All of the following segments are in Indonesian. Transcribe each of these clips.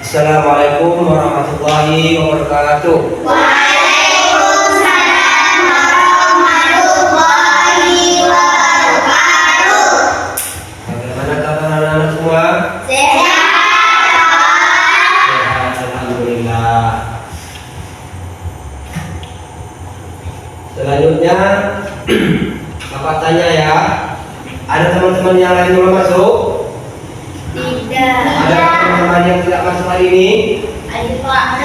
Assalamualaikum warahmatullahi wabarakatuh. Waalaikumsalam warahmatullahi wabarakatuh. Bagaimana kabar anak-anak semua? Sehat. Sehat, alhamdulillah. Selanjutnya Bapak tanya ya, ada teman-teman yang lain belum masuk? Tidak. Ada teman-teman yang tidak masuk hari ini? Ada Pak.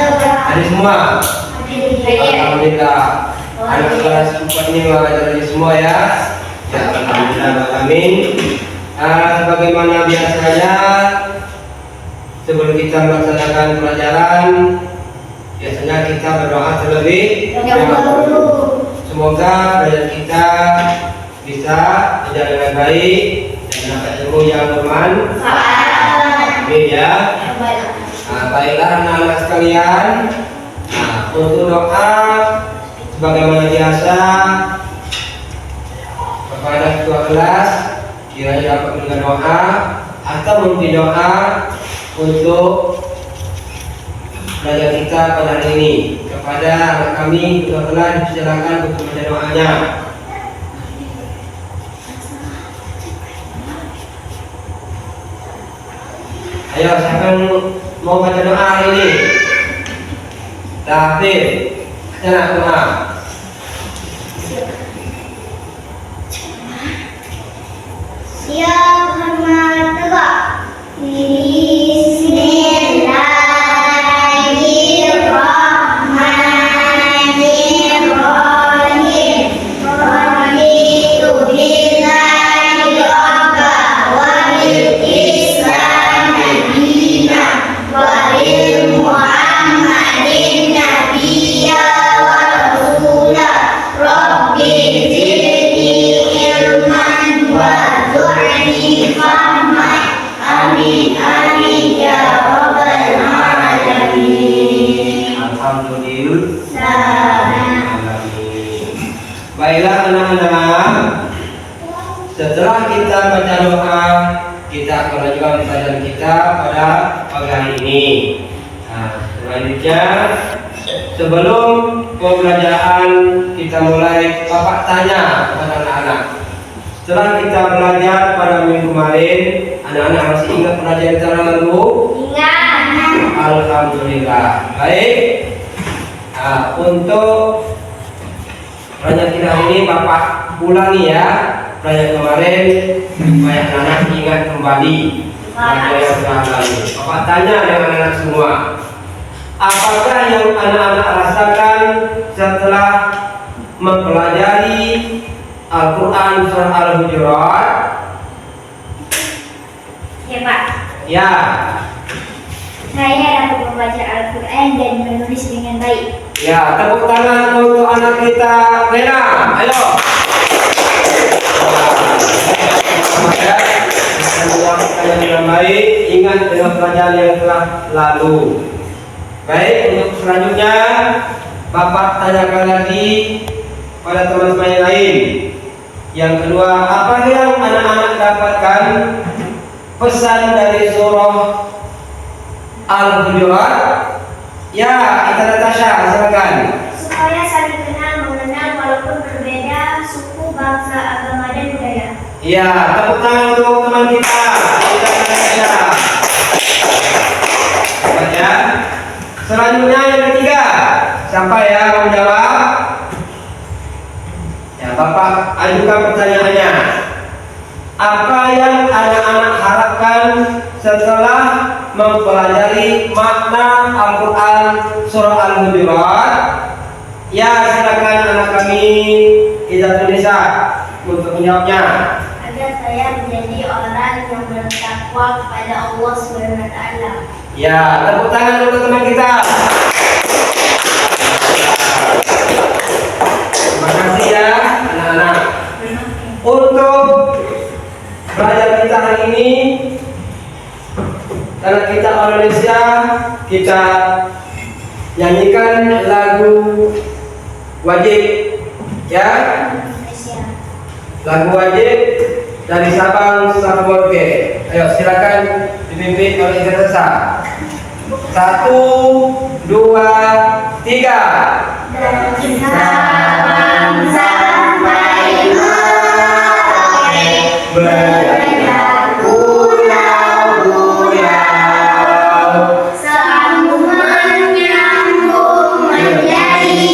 Ada semua? Ada. Alhamdulillah. Anak kelas 4 ini mengajar semua ya. Ya, alhamdulillah, amin. Sebagaimana biasanya, sebelum kita melaksanakan pelajaran, biasanya kita berdoa terlebih dahulu. Semoga belajar kita bisa berjalan dengan baik dan dapat ilmu yang bermanfaat. Amin ya. Baiklah anak-anak sekalian. Untuk doa sebagaimana biasa kepada ketua kelas kiranya dapat memberikan doa atau memimpin doa untuk belajar kita pada hari ini. Kepada anak kami ketua kelas dipersilakan untuk membaca doanya. Ayo, siapa yang mau baca doa hari ini? Dafir, baca doa. Siap, hormat, tegak. Bismillahirrahmanirrahim. Raditu billahi rabba wa bil Islam dina wa bil Muhammadin nabiyya wa rasula. Rabbi zidni ilman warzuqni fahman. Amin amin ya rabbal alamin. Alhamdulillah. Baiklah anak-anak, setelah kita baca doa, kita akan lanjutkan pelajaran kita pada pagi hari ini. Selanjutnya, sebelum pembelajaran kita mulai, Bapak tanya kepada anak-anak. Setelah kita belajar pada minggu kemarin, anak-anak masih ingat pelajaran kita lalu? Ingat. Alhamdulillah. Baik. Untuk pelajaran kita hari ini Bapak ulangi ya pelajaran kemarin supaya anak ingat kembali pelajaran yang telah lalu. Bapak tanya dengan anak semua, apakah yang anak-anak rasakan setelah mempelajari Al-Quran surah Al-Hujurat? Ya Pak. Ya. Saya dapat membaca Al-Quran dan menulis dengan baik. Ya, tepuk tangan untuk anak kita, Lena. Ayo. Kita dengan baik, ingat dengan pelajaran yang telah lalu. Baik, untuk selanjutnya Bapak tanyakan lagi pada teman-teman yang lain. Yang kedua, apa yang anak-anak dapatkan pesan dari surah Al-Hujurat? Ya, kita Natasha, silakan. Supaya saling kenal mengenal walaupun berbeda suku, bangsa, agama dan budaya. Ya, tepuk tangan untuk teman kita. Kita Natasha. Ya. Selanjutnya yang ketiga, siapa ya mau jawab? Ya, Bapak ajukan pertanyaannya. Apa yang anak-anak harapkan setelah mempelajari makna Al-Quran surah Al-Hujurat? Ya, silakan anak kami Izzatun Nisa untuk menjawabnya. Agar saya menjadi orang yang bertakwa kepada Allah SWT. Ya, tepuk tangan untuk teman kita. Terima kasih ya anak-anak. Untuk belajar kita hari ini, karena kita orang Indonesia, kita nyanyikan lagu wajib ya, lagu wajib dari Sabang sampai Merauke. Ayo silakan dipimpin oleh Ibu Teresa. 1, 2, 3. Dan kita sampai merauke beredar pulau-pulau, sambung menyambung menjadi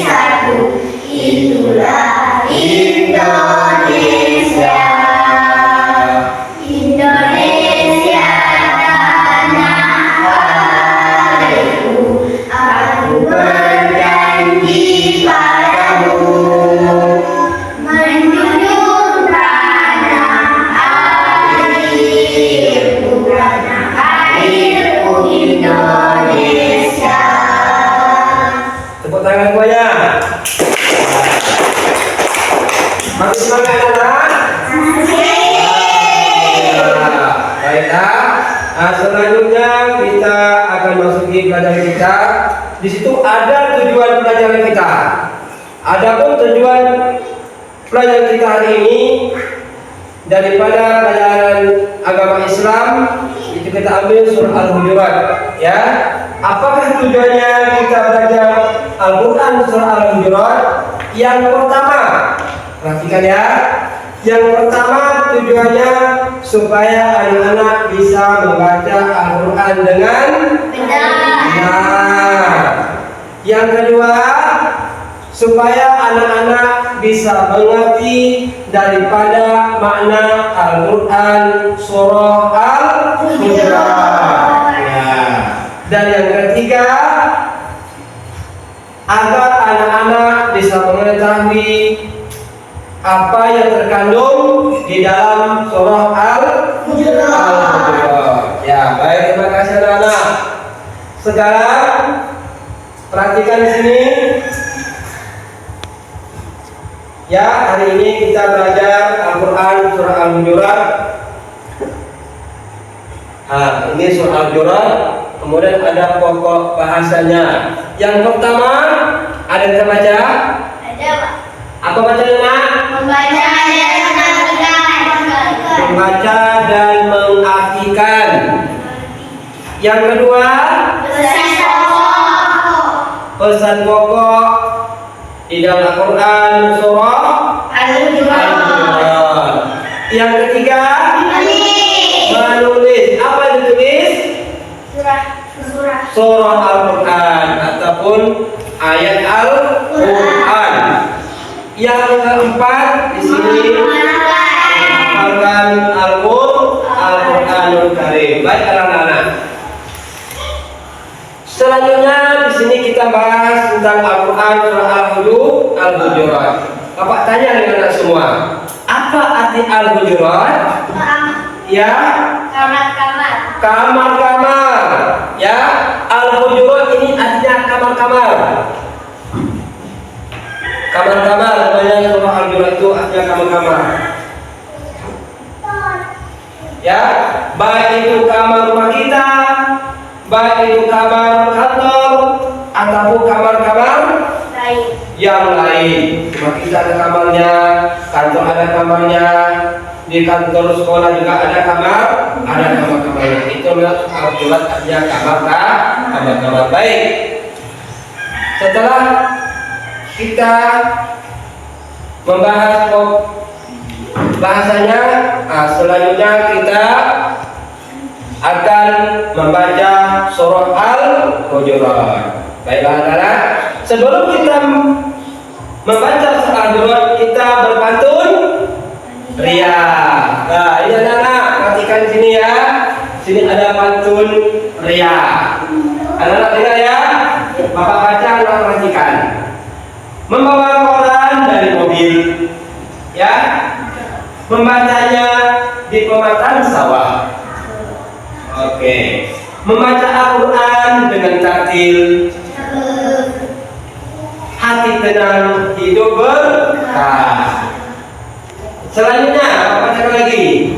satu. Itulah Indonesia. Indonesia tanah airku, aku berjanji padamu menjunjung tanah airku Indonesia. Tepuk tangan semuanya. Masih semangat anak? Baiklah. Selanjutnya kita akan masuki pelajaran kita. Di situ ada tujuan pelajaran kita. Adapun tujuan pelajaran kita hari ini daripada pelajaran agama Islam itu kita ambil surah Al-Hujurat, ya. Apakah tujuannya kita belajar Al-Quran surah Al-Hujurat? Yang pertama, perhatikan ya. Yang pertama tujuannya supaya anak-anak bisa membaca Al-Quran dengan benar. Yang kedua, supaya anak-anak bisa mengerti daripada makna Al-Quran surah Al-Hujurat. Ya. Dan yang ketiga, agar anak-anak bisa mengetahui apa yang terkandung di dalam surah Al-Hujurat. Ya, baik, terima kasih anak-anak. Sekarang perhatikan di sini. Ya, hari ini kita belajar Al-Quran surah Al-Hujurat. Ini surah Al-Hujurat. Kemudian ada pokok bahasanya. Yang pertama, ada yang baca? Ada, Pak. Apa bacanya? Membaca dan mengartikan. Membaca dan mengartikan. Yang kedua, Pesan pokok. pesan pokok di dalam Al-Quran surah Al-Hujurat. Al-Hujurat. Yang ketiga, Menulis. menulis. Apa yang ditulis? Surah. Surah Al-Quran ataupun ayat Al-Quran. Yang keempat di sini menghafalkan Al-Quranul Karim. Baik anak-anak. Selanjutnya di sini kita bahas tentang Al-Quran surah Al-Hujurat. Bapak tanya dengan anak semua, apa arti Al-Hujurat? Ya, Kamar-kamar. kamar-kamar. Ya, Al-Hujurat ini artinya kamar-kamar. Kamar-kamar, namanya surah Al-Hujurat itu artinya kamar-kamar. Ya, baik itu kamar rumah kita, baik itu kamar kantor, ataupun kamar-kamar yang lain. Rumah kita ada kamarnya, kantor ada kamarnya, di kantor sekolah juga ada kamar-kamarnya. Itu Al-Hujurat artinya kamar-kamar. Baik. Setelah kita membahas bahasanya, selanjutnya kita akan membaca surah Al-Hujurat. Baiklah anak-anak, sebelum kita membaca surah Al-Hujurat, kita berpantun ria. Nah, ini anak-anak, perhatikan di sini ya. Sini ada pantun ria. Anak-anak dengar ya. Bapak baca, anak perhatikan. Membawa koran dari mobil, ya. Membacanya di pematang sawah. Oke. Membaca Al-Quran dengan tartil. Hati tenang, hidup berkah. Selanjutnya, apa baca lagi?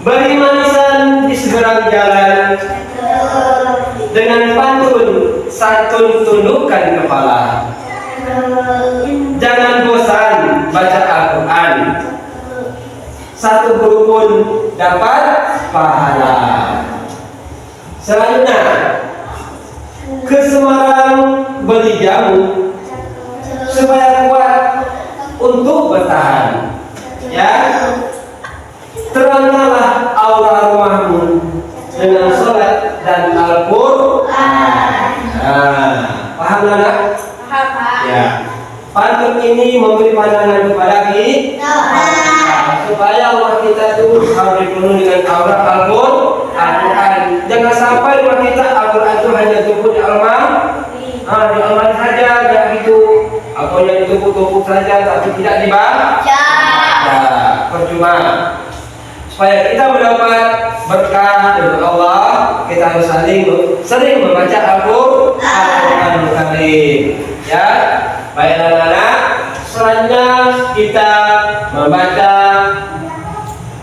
Beri manisan di seberang jalan. Dengan pantun, santun tundukkan kepala. Jangan bosan baca Al-Quran. Satu huruf pun dapat pahala. Selanjutnya, ke Semarang beli jamu supaya kuat untuk bertahan. Ya, terangkanlah aura rumahmu dengan sholat dan Al-Quran. Paham anak? Paham, Pak. Ya. Pantun ini memberi pandangan kepada kita supaya rumah kita itu harus dipenuhi dengan aura Al-Quran. Jangan sampai rumah kita Al-Quran itu hanya tumpuk di almari saja, tidak gitu. Atau yang ditumpuk-tumpuk saja tapi tidak dibaca. Ya, percuma. Supaya kita mendapat berkah dari Allah, kita harus sering membaca Al-Quran Karim. Ya, baik anak-anak. Selanjutnya kita membaca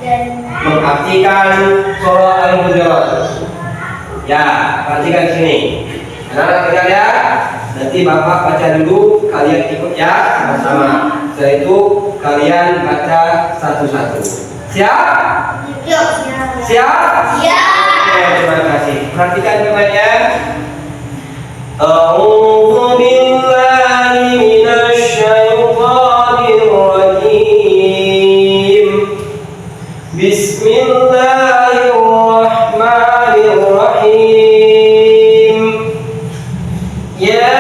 Dan mengartikan surah Al-Hujurat. Ya, perhatikan sini. Anak-anak kita ya. Nanti Bapak baca dulu, kalian ikut ya sama-sama. Setelah itu kalian baca satu-satu. Siap? yuk. Siap? Oke, terima kasih. Perhatikan semuanya. A'udzu billahi minasy syaithanir rajim. Bismillahirrahmanirrahim. Ya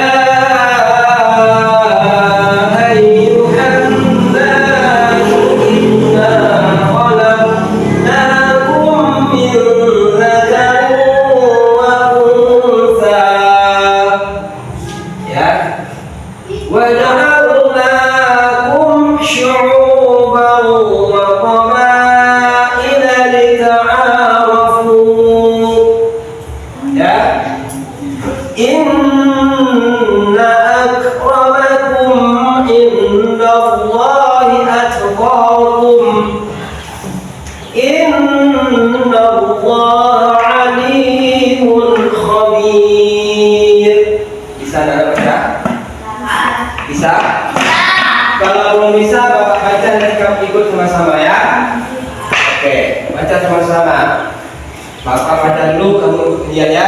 وجعلناكم شعوبا وقبائل لتعارفوا ya inna akramakum indallahi atqakum innallaha alimun khabir. Bisa enggak baca? Bisa? Kalau belum bisa, Bapak baca dan kamu ikut sama-sama ya. Oke, baca sama-sama. Bapak baca dulu, kamu ikut kemudian ya.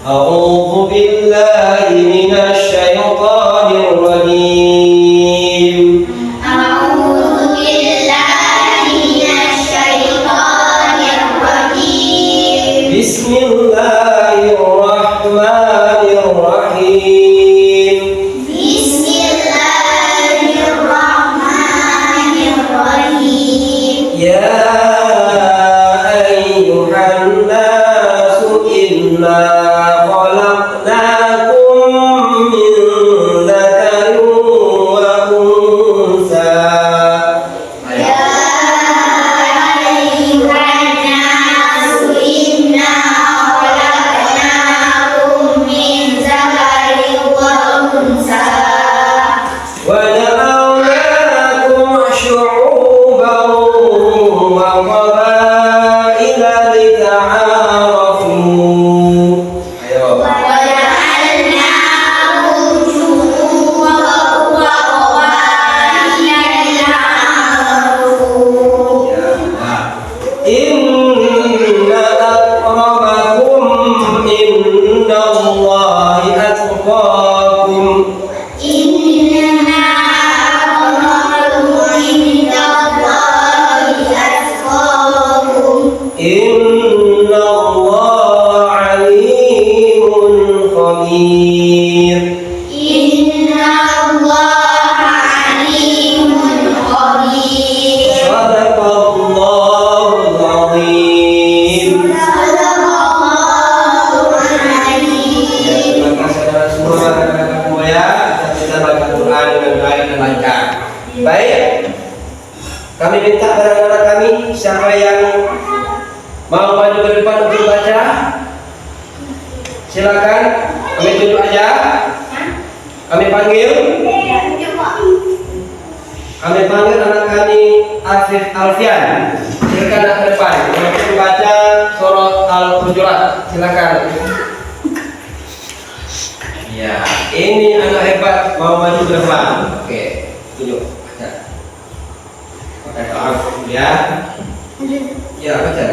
A'udzu billahi minasy syaithanir rajim. A'udzu billahi minasyaitonir rajim. Bismillahirrahmanirrahim. Bismillahirrahmanirrahim. Ya ayyuhan nasu inna khalaqnakum min dzakarin wa unsa. Ya ayyuhan nasu inna khalaqnakum min dzakarin wa unsa. وجعلناكم شعوبا وقبائل لتعارفوا. Ayo. وجعلناكم شعوبا وقبائل لتعارفوا. Inna akramakum indallahi atqakum. Inna akramakum indallahi atqakum. Innallaha alimun khabir. Innallaha alimun khabir. Shadaqallahul azim. Shadaqallahul azim. Terima kasih saudara semua ya. Kita baca Quran dengan baik dan lancar. Baik. Kami minta pada anak kami siapa yang mau maju ke depan untuk baca, silakan. Kami tunjuk aja. Kami panggil. Kami panggil anak kami Afif Alfian. Silakan anak ke depan untuk membaca surah Al-Hujurat. Silakan. Ya, ini anak hebat mau maju ke depan. Oke, tunjuk. Baca. Pakai doa ya. Ya, baca.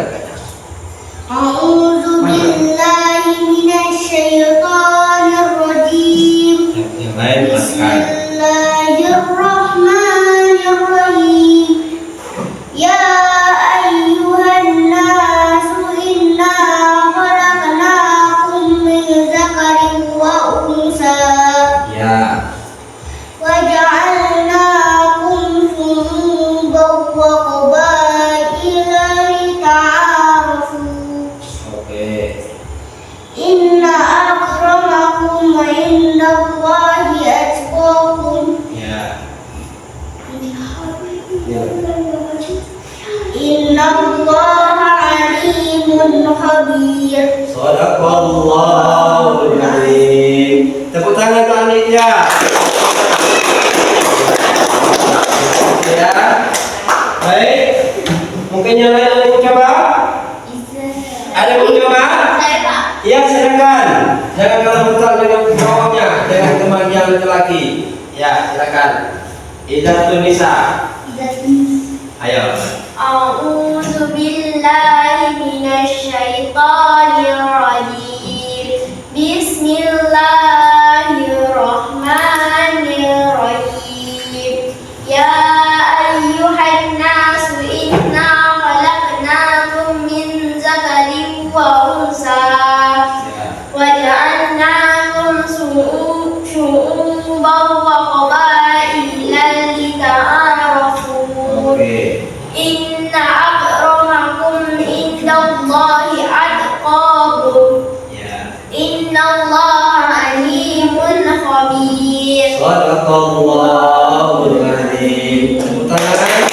A'udzu بالله من الشيطان الرجيم بسم الله الرحمن الرحيم يا أيها الناس إنا خلقناكم من ذكر وأنثى وجعلناكم شعوبا وقبائل لتعارفوا إن أكرمكم عند الله أتقاكم إن الله عليم خبير. Shadaqallahul Azim. Tepuk tangan untuk Anitya. Ya. Baik. Mungkin yang lain ada yang mau coba? Ada yang mau coba? Saya Pak. Iya, silakan. Jangan kalah besar dengan bawahnya, dengan teman yang laki-laki. Ya, silakan. Idzatun Nisa. Ayo. A'udzu billahi minasyaitonir rajim. Bismillahirrahmanirrahim. Ya ayyuhan nasu inna khalaqnakum min zakarin wa unsa wa ja'alnakum syu'uban wa qabaila lita'arafu. Inna akramakum indallahi atqakum. Innallaha alimun khabir. Shadaqallahul Azim. Tepuk tangan.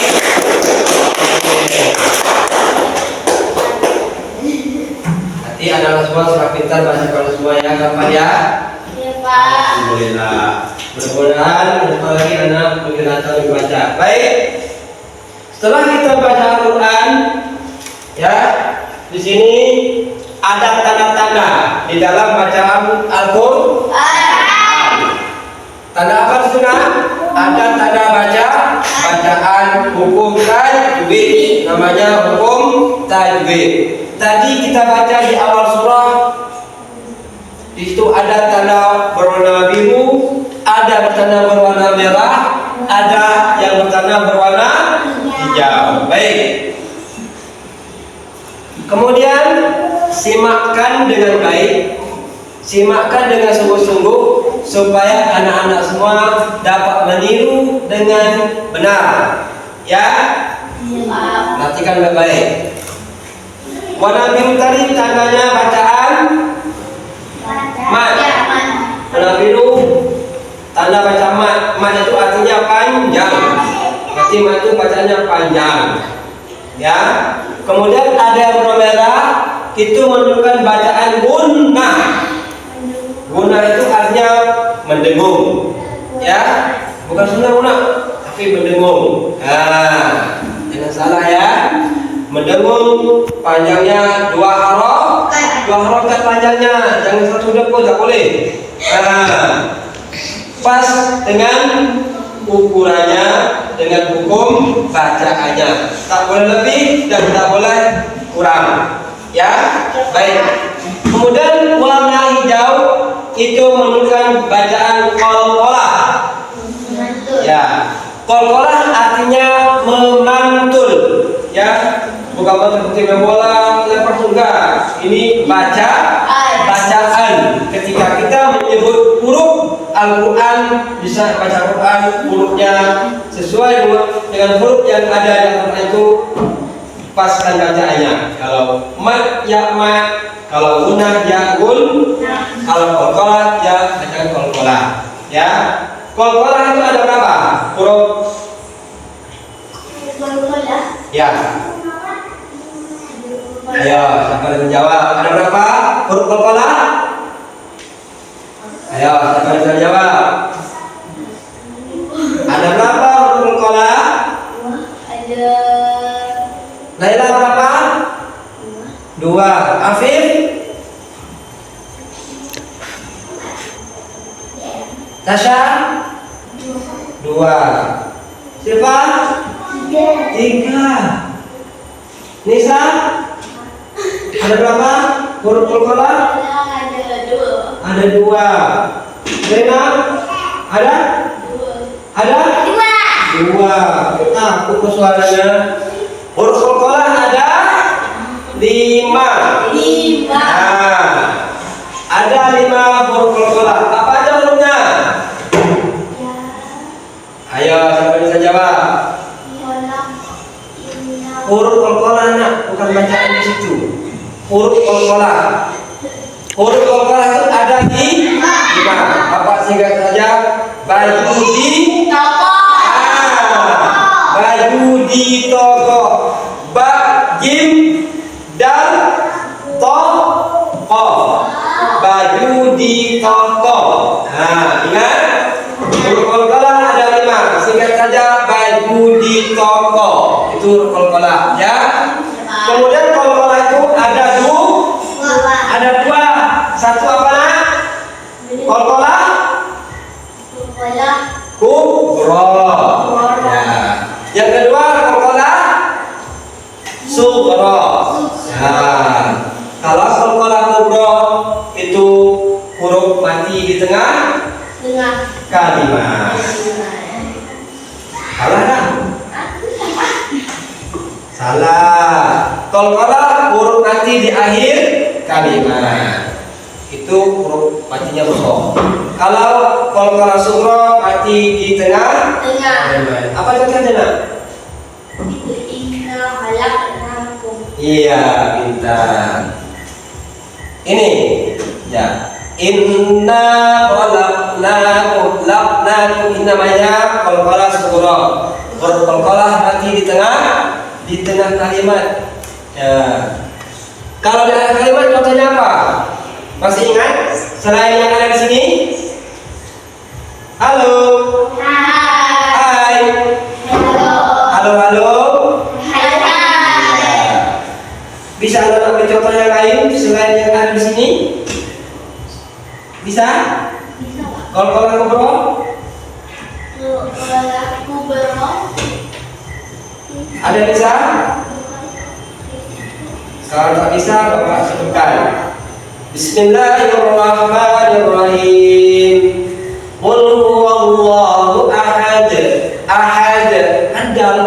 Nanti anak semua sudah pintar bahasa kalau semua ya, gampang ya. Ya Pak. Alhamdulillah. Mudah-mudahan bentar lagi anak mengenal membaca. Baik. Setelah kita baca Al-Quran, ya, di sini ada tanda-tanda di dalam bacaan Al-Quran. Tanda apa di sana? Ada tanda bacaan hukum tajwid, namanya hukum tajwid. Tadi kita baca di awal surah, di situ ada tanda berwarna biru, ada bertanda berwarna merah, ada yang bertanda berwarna hijau. Baik. Kemudian simakkan dengan baik, simakkan dengan sungguh-sungguh supaya anak-anak semua dapat meniru dengan benar. Ya, perhatikan baik-baik. Warna biru tadi tandanya bacaan mat. Warna biru tanda baca mat. Mat itu artinya panjang. Berarti mat itu bacanya panjang. Ya. Kemudian ada yang warna merah, itu menunjukkan bacaan gunnah. Gunnah itu artinya mendengung. Ya. Bukan sunnah gunnah, tapi mendengung. Nah, jangan salah ya. Mendengung panjangnya 2 harokat panjangnya, jangan 1 depo, tak boleh. Nah, pas dengan ukurannya, dengan hukum bacaannya, tak boleh lebih dan tak boleh kurang. Ya, baik. Kemudian warna hijau itu menunjukkan bacaan qalqalah. Ya, qalqalah artinya memantul. Ya, bukan seperti main bola lempar enggak. Ini bacaan. Ketika kita menyebut huruf Al-Quran, bisa baca Quran hurufnya sesuai dengan huruf yang ada di Al-Quran itu, paskan bacaannya. Kalau mat ya mat, kalau gunnah ya gun, kalau qalqalah ya bacaan qalqalah. Ya, qalqalah itu ada berapa huruf? Ya. Ayo, siapa yang menjawab? Ada berapa huruf qalqalah? Ayo, siapa yang bisa jawab? Ada berapa huruf qalqalah? Ada. Laila berapa? 2. Afif? Tasha? 2. Siapa? 3. Nisa? Ada berapa? huruf qalqalah? Ada dua. Ada dua. Rena? Ada? Ada? Dua. Aku ke suaranya. Huruf qalqalah ada 5. Nah, ada 5 huruf qalqalah. Apa aja hurufnya? Ayo, siapa yang bisa jawab? Huruf qalqalah nak, bukan bacaan di situ. Huruf qalqalah. Huruf qalqalah itu ada di 5. Bapak singkat saja. Baju di baju di toko. Ba, jim, dan toko. Baju di toko. Nah, ingat? Huruf qalqalah ada 5. Singkat saja, baju di toko. Itu huruf qalqalah ya. Kemudian qalqalah itu ada dua. Satu apa nak? Qalqalah kubra. Ya. Yang kedua qalqalah sughra. Nah, kalau qalqalah kubra itu huruf mati di tengah kalimat. Salah kan? Salah. Qalqalah huruf mati di akhir kalimat. Itu huruf matinya kosong. Kalau qalqalah sughra mati di tengah kalimat. Apa contohnya nak? Iya, pintar. Ini ya. Inna khalaqnakum. Ini namanya qalqalah sughra. Huruf qalqalah mati di tengah kalimat. Ya. Kalau di akhir kalimat contohnya apa? Masih ingat? Selain yang ada di sini? Halo. Hai. Halo. Bisa Anda ambil contoh yang lain selain yang ada di sini? Bisa? Qalqalah kubra? Ada bisa? Kalau tak bisa, Bapak sebutkan. Bismillahirrahmanirrahim. Qul huwallahu ahad. Andal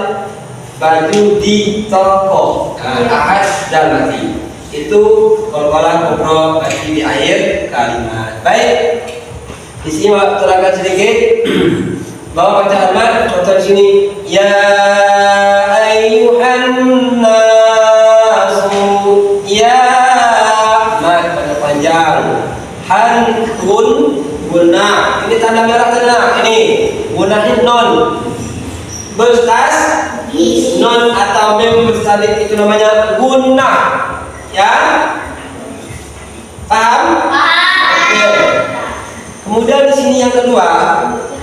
baju di toko. Ahad dan mati. Itu qalqalah kubra mati di akhir kalimat. Baik. Di sini Bapak terangkan sedikit. Bawa bacaan mat contoh di sini. Ya ayyuhan nasu. Ya mat pada panjang. Hantun guna. Ini tanda merah tanda. Ini gunahin non. Berstas non atau mem bersalin itu namanya guna. Ya. Paham? Oke. Kemudian di sini yang kedua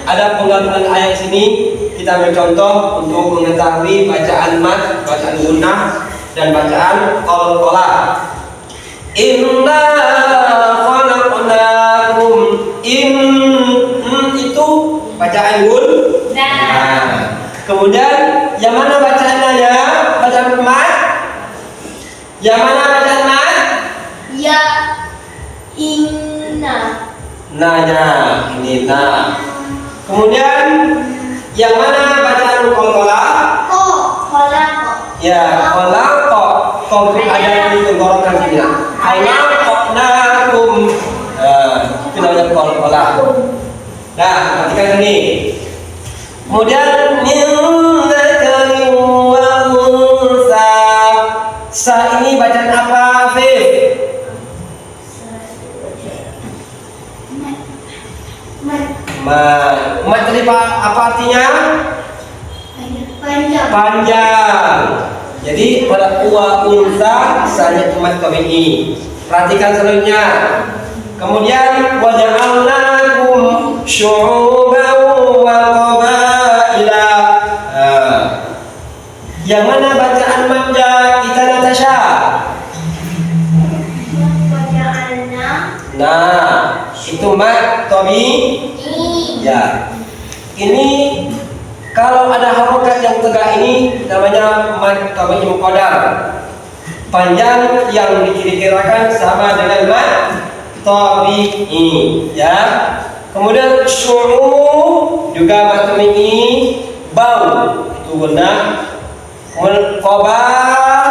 ada penggabungan ayat sini. Kita ambil contoh untuk mengetahui bacaan mat, bacaan gunnah dan bacaan qalqalah. Inna khalaqnakum. Itu bacaan gunnah. Kemudian yang mana bacaannya ya? Bacaan mat? Yang mana bacaan mat? Ya inna. Nanya ini nah. Kemudian yang mana bacaan qalqalah? Ya, qalaqo. Konkret ada di tenggorokan sini. Khalaqnakum. Itu namanya qalqalah. Nah, perhatikan ini. Kemudian min dzakarin wa unsa. Sa ini bacaan apa, Fif? Mat tadi apa artinya? Panjang. Jadi pada uwa unsa saya cuma ini. Perhatikan selanjutnya. Kemudian wa ja'alnakum syu'uban wa qabaila. Yang mana bacaan matnya kita Natasha? Nah, itu mat tobi. Ya. Ini kalau ada harokat yang tegak ini namanya mat tobi muqaddar. panjang yang dikira-kirakan sama dengan mat tabi'i, ya. Kemudian syu'u juga mat tabi'i, bau itu benar. Kemudian qabar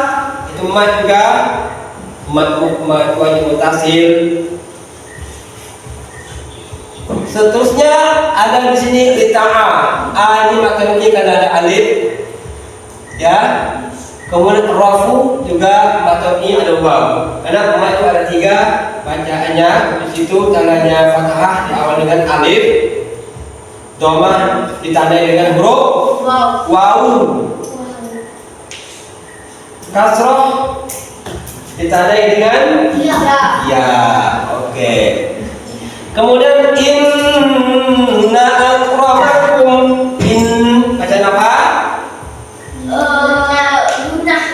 itu mat juga, mat wajib mutasil. Seterusnya ada di sini lita'a. A ini maknanya karena ada alif, ya. Kemudian rafu juga maknanya ada waw. Karena mat itu ada 3 bacaannya. Di situ tandanya fathah di awal dengan alif, dhammah ditandai dengan huruf waw, kasroh ditandai dengan ya. Oke. Kemudian inna akramakum, bacaan apa?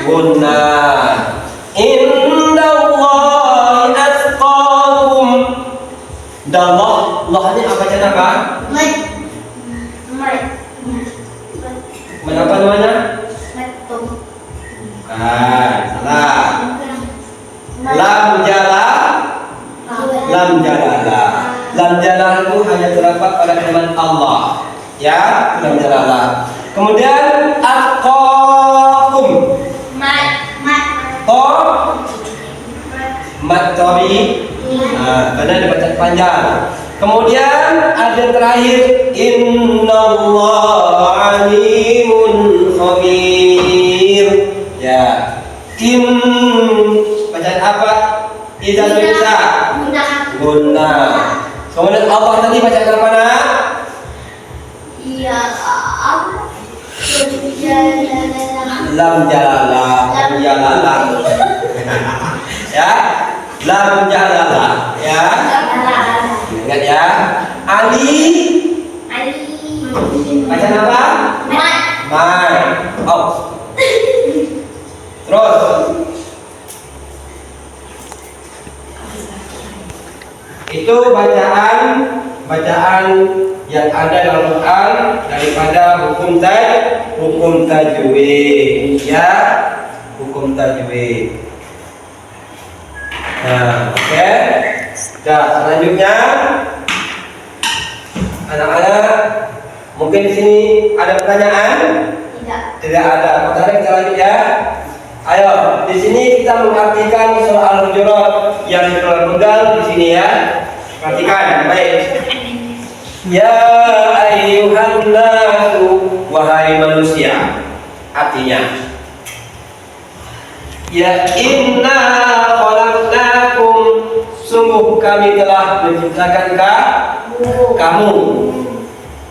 Gunnah. Indallahi atqakum. Dallah, Allahnya apa bacaan apa? Apa namanya? Bukan, salah. Lam jalalah. Lam jalalah itu hanya terdapat pada kalimat Allah, ya, lam jalalah. Kemudian atqakum, mat tabi, karena dibaca panjang. Kemudian ada terakhir innallaha alimun khabir, ya. Bacaan apa? Tidak bisa. Gunnah. Kemudian Allah tadi bacaan apa nak? Lam jalalah. Ya, lam jalalah, ya. Ingat ya. Ali. Bacaan apa? Mai. Oh. Terus. Itu bacaan yang ada dalam Quran daripada hukum tajwid, ya, hukum tajwid. Nah, oke. Nah, selanjutnya anak-anak, mungkin di sini ada pertanyaan? Tidak ada. Pertanyaan kita lanjut ya. Ayo, di sini kita mengartikan surah Al-Hujurat yang dipegang di sini ya. Perhatikan, baik. Ya ayyuhan nasu, wahai manusia. Artinya, ya inna khalaqnakum, sungguh kami telah menciptakan kamu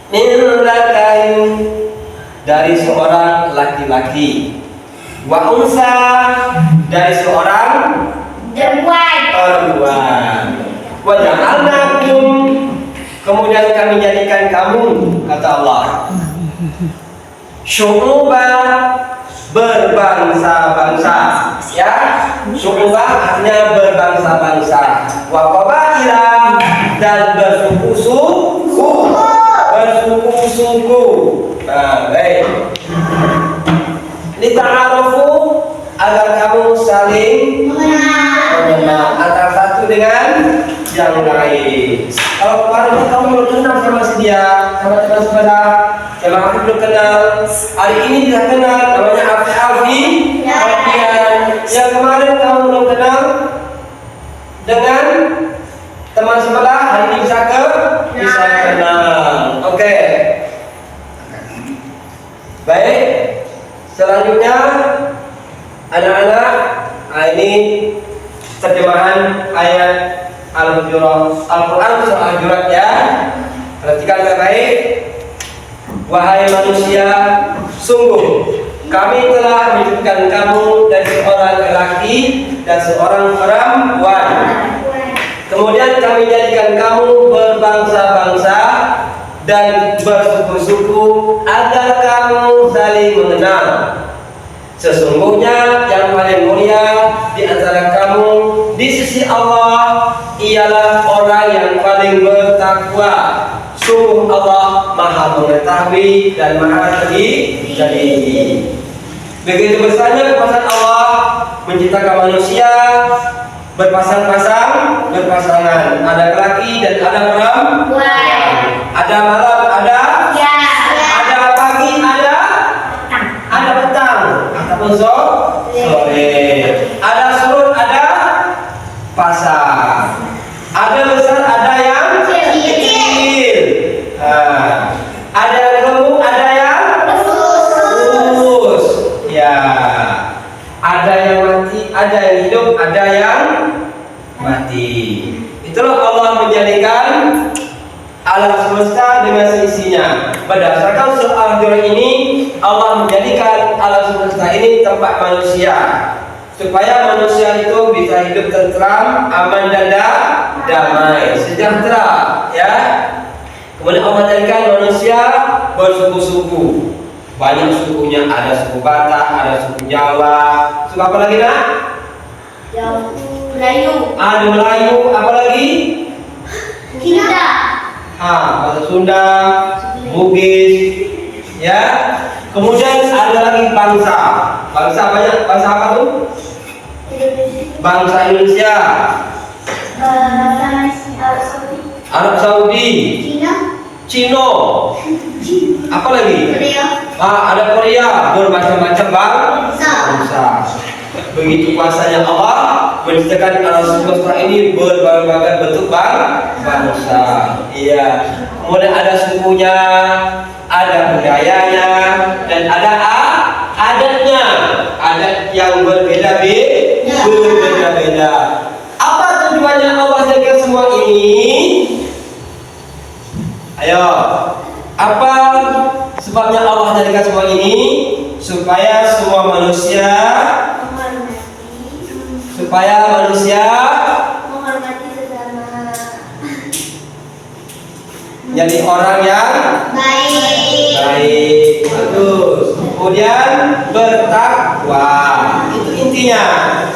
min dzakarin, dari seorang laki-laki, wa unsa, dari seorang perempuan, wa ja'alnakum, kemudian kami jadikan kamu, kata Allah, syu'uban, berbangsa-bangsa, ya. Syu'uban artinya berbangsa-bangsa, wa qabaila, dan bersuku-suku. Nah, baik. Lita'arufu, agar kamu saling mengenal antara satu dengan yang lain. Kalau kemarin kamu belum kenal sama si dia, sama teman sebelah, sama aku belum kenal, hari ini dia kenal, namanya Alfi. Yang kemarin kamu belum kenal dengan teman sebelah, hari ini bisa kenal. Oke. Baik. Selanjutnya anak-anak, ini terjemahan ayat Al-Hujurat, Al-Quran surah Al-Hujurat ya. Perhatikan baik-baik. Wahai manusia, sungguh kami telah menciptakan kamu dari seorang laki dan seorang perempuan. Kemudian kami jadikan kamu berbangsa-bangsa dan bersuku-suku agar kamu saling mengenal. Sesungguhnya yang paling mulia di antara kamu di sisi Allah ialah orang yang paling bertakwa. Sungguh Allah Maha mengetahui dan Maha teliti. Begitu besarnya kekuasaan Allah menciptakan manusia berpasangan, ada laki dan ada perempuan, ada malam, ada pagi, ada petang ataupun sore, ada surut, ada pasang, ada besar, ada yang kecil, ada yang gemuk, ada yang lurus, ya, ada yang mati, ada yang hidup, ada yang mati. Itulah Allah menjadikan alam semesta dengan seisinya. Berdasarkan surah Al-Jurat ini, Allah menjadikan alam semesta ini tempat manusia, supaya manusia itu bisa hidup tentram, aman dan damai, sejahtera, ya. Kemudian Allah jadikan manusia bersuku-suku. Banyak sukunya, ada suku Batak, ada suku Jawa, suku apa lagi nak? Melayu. Ada Melayu, apa lagi? Kita. Bahasa Sunda, Bugis, ya. Kemudian ada lagi bangsa. Bangsa banyak, bangsa apa tuh? Bangsa Indonesia, Arab Saudi, Cina, apa lagi? Ada Korea, bermacam-macam bangsa. Begitu kuasanya Allah menciptakan alam semesta ini berbagai bentuk bangsa. Iya. Kemudian ada sukunya, ada budayanya, dan ada adatnya. Adat yang berbeda-beda. Apa tujuannya Allah jadikan semua ini? Ayo, apa sebabnya Allah jadikan semua ini? Supaya manusia menghormati sesama, jadi orang yang baik, bagus. Kemudian bertakwa. Itu intinya.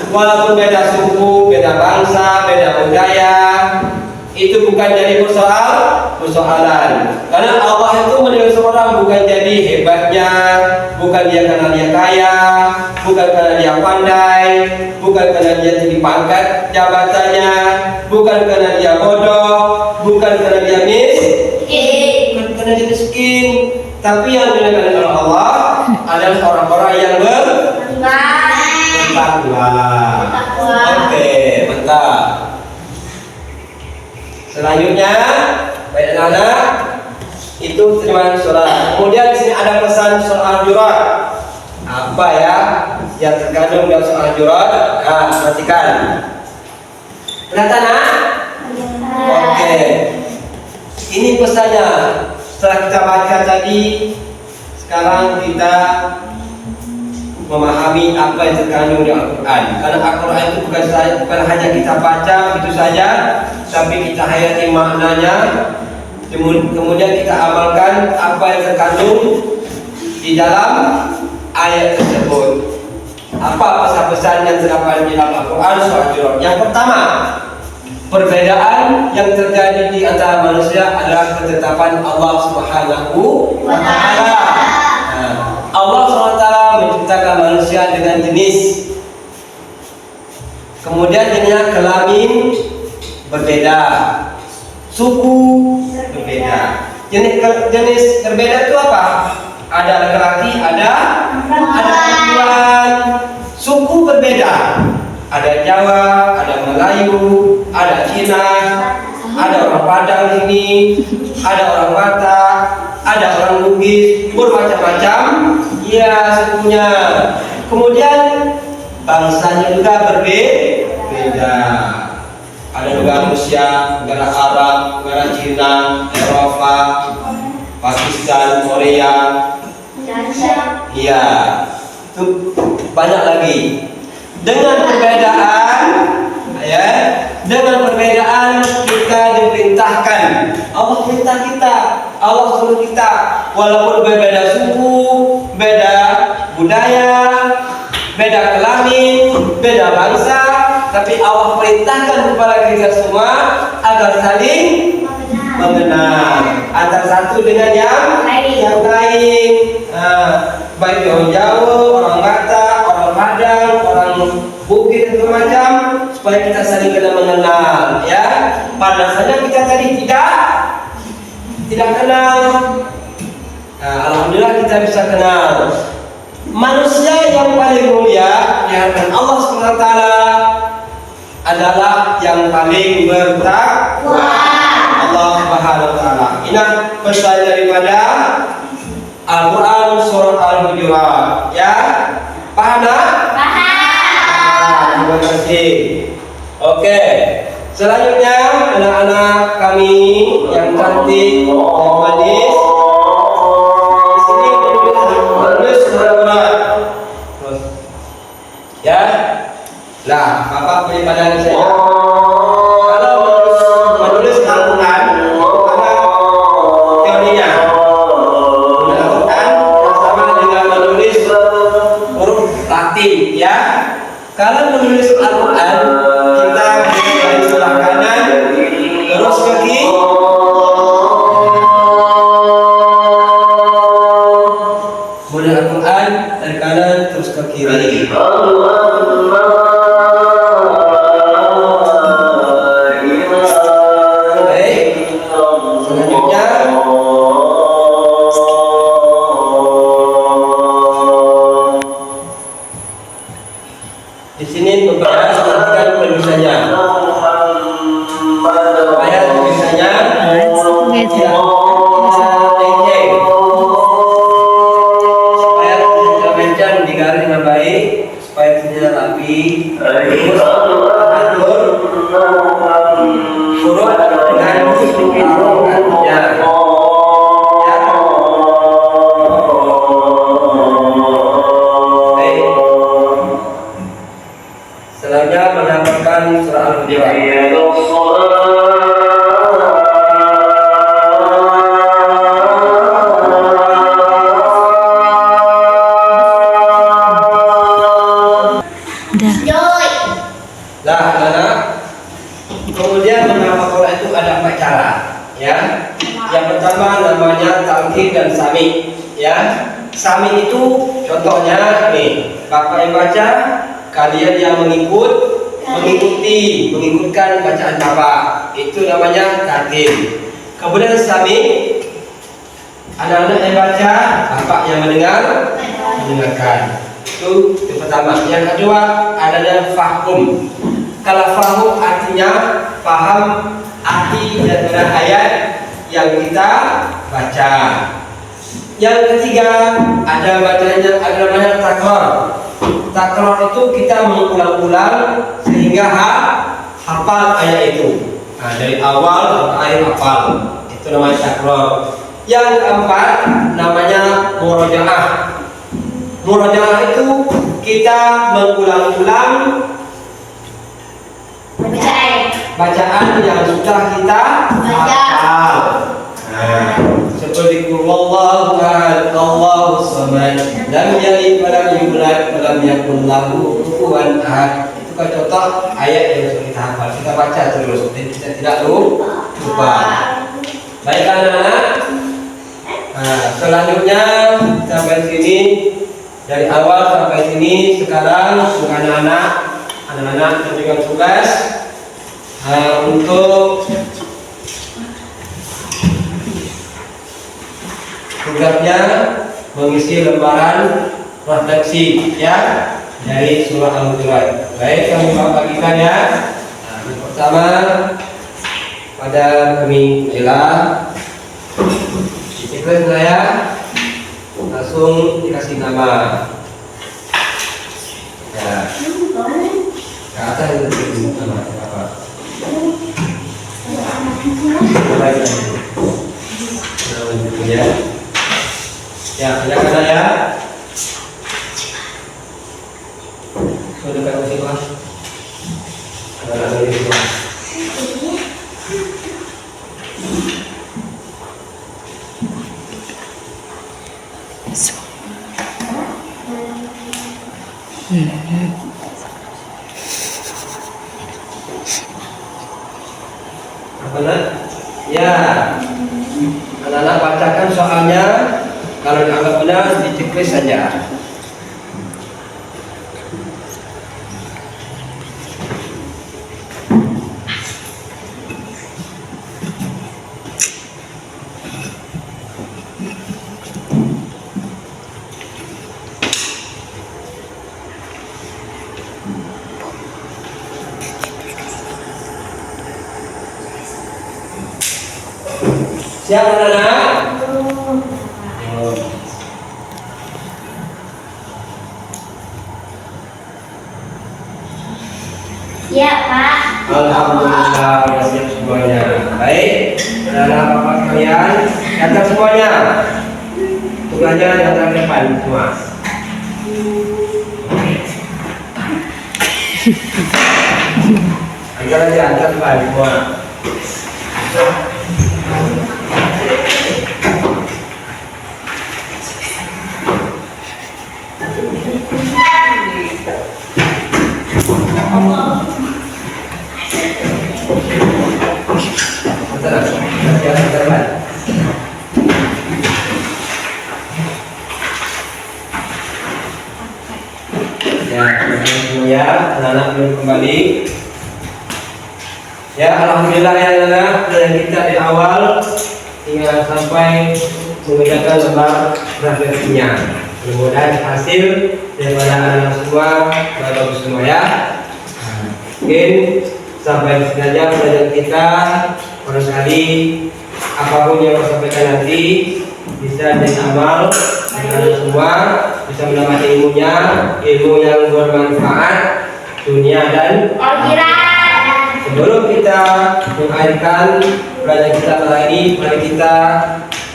Walaupun beda suku, beda bangsa, beda budaya, itu bukan jadi persoalan. Karena Allah itu menilai seorang bukan jadi hebatnya, bukan dia karena dia kaya, bukan karena dia pandai, bukan karena dia tinggi pangkat jabatannya, bukan karena dia bodoh, bukan karena dia bukan karena dia miskin, tapi yang dinilai oleh Allah adalah orang-orang yang bertakwa. Oke, mantap. Selanjutnya, baik anak-anak, itu terjemahan surah. Kemudian di sini ada pesan surah Al-Jurat. Apa ya yang terkandung dalam surah Al-Jurat? Nah, perhatikan. Kelihatan, nak? Oke. Ini pesannya. Setelah kita baca tadi, sekarang kita memahami apa yang terkandung di Al-Quran. Karena Al-Quran itu bukan hanya kita baca itu saja, tapi kita hayati maknanya, kemudian kita amalkan apa yang terkandung di dalam ayat tersebut. Apa pesan-pesan yang terdapat di dalam Al-Quran surah Al-Jurat? Yang pertama, perbedaan yang terjadi di antara manusia adalah ketetapan Allah Subhanahu wa Ta'ala. Allah SWT menciptakan manusia dengan jenis, kemudian dengan kelamin berbeda, suku berbeda. Jenis berbeda itu apa? Ada laki-laki, ada perempuan. Suku berbeda. Ada Jawa, ada Melayu, ada Cina, ada orang Padang sini, ada orang Batak, ada orang Bugis, bermacam-macam ya sukunya. Kemudian bangsanya juga berbeda. Ada negara Rusia, negara Arab, negara Cina, Eropa, Pakistan, Korea. Iya, itu banyak lagi. Dengan perbedaan, ya, dengan perbedaan kita diperintahkan. Allah perintah kita, Allah suruh kita, walaupun berbeda suku, beda budaya, beda kelamin, beda bangsa, tapi Allah perintahkan kepada kita semua agar saling mengenal antara satu dengan yang lain. Baik orang Jawa, orang Batak, orang Padang, orang begitu macam supaya kita saling kenal mengenal, ya. Pada dasarnya kita tadi tidak kenal. Nah, alhamdulillah kita bisa kenal. Manusia yang paling mulia di hadapan Allah SWT adalah yang paling bertakwa Allah Subhanahu wa taala. Ingat pesan daripada Al-Quran surah Al-Hujurat, ya. Paham tak? Paham. Terima kasih. Oke. Selanjutnya anak-anak kami yang cantik, yang manis. Di sini menulis Al-Quran. Terus. Ya. Lah, Bapak beri pandangan saya. Kalau menulis Al-Quran, ada teorinya. Al-Quran sama dengan menulis huruf Latin, ya. Kalau menulis Al-Quran, kita dari sebelah kanan terus ke kiri. Mulai Al-Quran dari kanan terus ke kiri. Di sini membahas tentang penulisannya. Supaya tulisannya supaya tulisan digaris dengan baik, supaya tulisannya rapi, atur huruf dengan harokat-nya. Selanjutnya menambahkan surah Al-Hujurat. Lah, anak. Kemudian menghafal Quran itu ada 4 cara, ya. Yang pertama namanya talqin dan sami, ya. Sami itu contohnya nih, Bapak yang baca, kalian yang mengikutkan bacaan Bapak, itu namanya talqin. Kemudian sami, anak-anak yang baca, Bapak yang mendengarkan. Itu yang pertama. Yang kedua adalah fahum. Kalau fahum artinya paham arti dan ayat yang kita baca. Yang ketiga ada namanya takror. Takror itu kita mengulang-ulang sehingga hafal ayat itu. Nah, dari awal sampai akhir hafal. Itu namanya takror. Yang keempat namanya murojaah. Murojaah itu kita mengulang-ulang bacaan yang sudah kita hafal. Nah, seperti Allahu ahad, Allahu samad, lam yalid wa lam yulad wa lam yakul lahu kufuwan ahad. Itu kan contoh ayat yang sudah kita hafal. Kita baca terus, kita tidak lupa. Baik anak-anak. Nah, selanjutnya sampai sini, dari awal sampai sini. Sekarang untuk anak-anak memberikan tugas untuk tugasnya mengisi lembaran refleksi, ya, dari surah Al-Hujurat. Baik, kami bagikan, ya. Nah, yang pertama pada kami Ella, diceklis saya langsung dikasih nama. Ya, ke atas itu nama apa? Baik, ya. Ya, silakan ya. Sudah kasih Pak. Ada lagi Pak. Apa nak? Ya, anak-anak bacakan soalnya. Kalau dianggap benar, diceklis saja. Siap anak-anak? Ya, Pak. Alhamdulillah sudah siap semuanya. Baik, anak-anak bapak sekalian, datang semuanya. Tugasnya datang ke depan semua. Angkat aja, angkat depan semua. Ya, anak-anak belum kembali. Ya, alhamdulillah ya anak-anak, dari kita di awal hingga sampai mengerjakan lembar refleksinya. Mudah-mudahan hasil daripada anak-anak semua bagus semua ya. Mungkin sampai di sini aja pelajaran kita. Barangkali apapun yang saya sampaikan nanti bisa jadi amal anak semua, bisa mendapat ilmunya, ilmu yang bermanfaat dunia dan akhirat. Sebelum kita mengakhirkan pelajaran kita kali ini, mari kita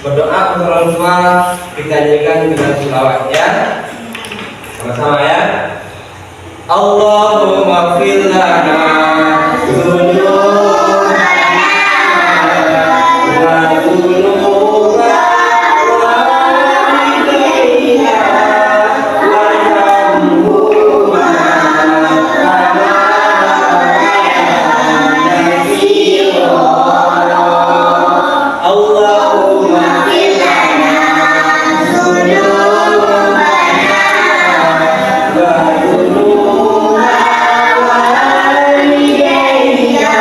berdoa untuk orang tua, kita nyanyikan dengan selawat ya, sama-sama ya. Allahumma fir lana dzunubana wa dzunuba walidayna warhamhuma kama rabbayana shighara. Allahumma fir lana dzunubana wa dzunuba walidayna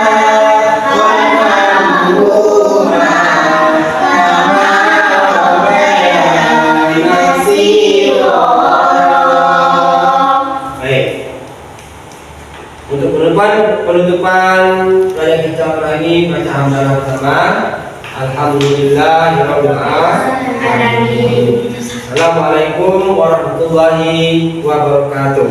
warhamhuma kama rabbayana shighara. Baik. Untuk penutupan pelajaran kita kali ini, baca hamdalah pertama. Alhamdulillahirabbil alamin. Assalamualaikum warahmatullahi wabarakatuh.